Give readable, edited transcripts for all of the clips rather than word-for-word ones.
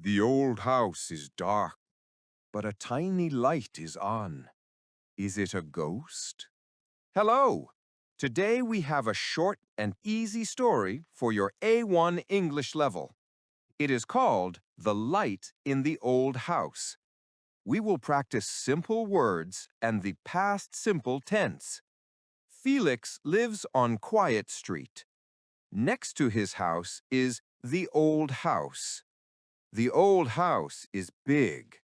The old house is dark, but a tiny light is on. Is it a ghost? Hello! Today we have a short and easy story for your A1 English level. It is called The Light in the Old House. We will practice simple words and the past simple tense. Felix lives on Quiet Street. Next to his house is the old house. The old house is big.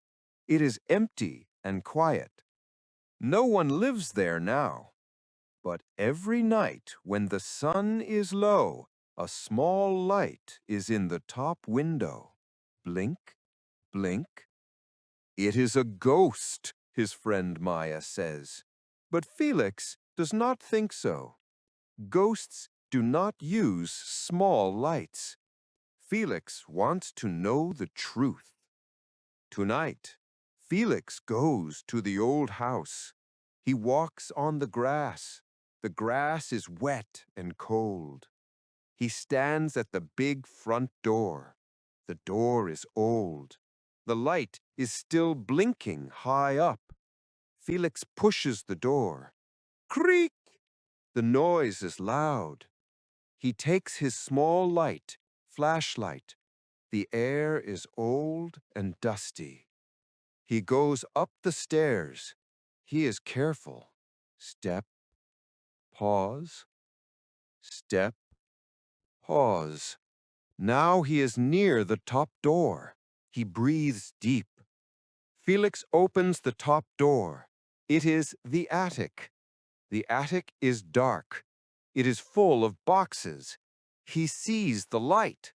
It is empty and quiet. No one lives there now. But every night when the sun is low, a small light is in the top window. Blink, blink. It is a ghost, his friend Maya says. But Felix does not think so. Ghosts do not use small lights. Felix wants to know the truth. Tonight, Felix goes to the old house. He walks on the grass. The grass is wet and cold. He stands at the big front door. The door is old. The light is still blinking high up. Felix pushes the door. Creak! The noise is loud. He takes his small light, flashlight. The air is old and dusty. He goes up the stairs. He is careful. Step, pause, step, pause. Now he is near the top door. He breathes deep. Felix opens the top door. It is the attic. The attic is dark. It is full of boxes. He sees the light.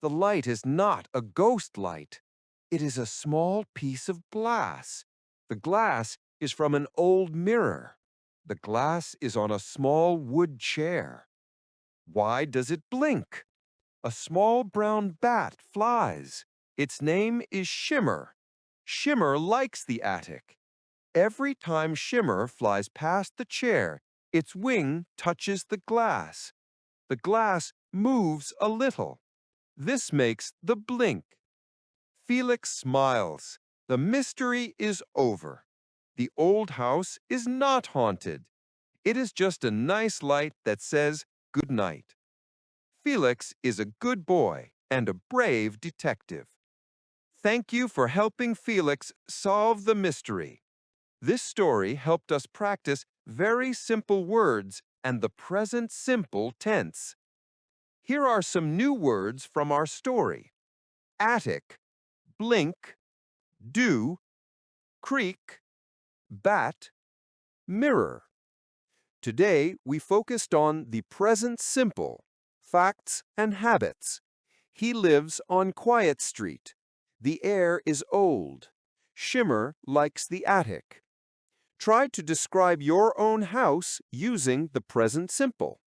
The light is not a ghost light. It is a small piece of glass. The glass is from an old mirror. The glass is on a small wood chair. Why does it blink? A small brown bat flies. Its name is Shimmer. Shimmer likes the attic. Every time Shimmer flies past the chair, its wing touches the glass. The glass moves a little. This makes the blink. Felix smiles. The mystery is over. The old house is not haunted. It is just a nice light that says good night. Felix is a good boy and a brave detective. Thank you for helping Felix solve the mystery. This story helped us practice very simple words and the present simple tense. Here are some new words from our story. Attic, blink, do, creak, bat, mirror. Today, we focused on the present simple, facts and habits. He lives on Quiet Street. The air is old. Shimmer likes the attic. Try to describe your own house using the present simple.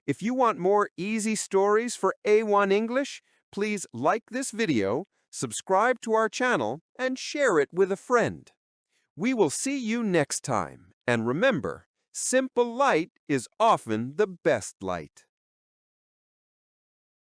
If you want more easy stories for A1 English, please like this video, subscribe to our channel, and share it with a friend. We will see you next time. And remember, simple light is often the best light.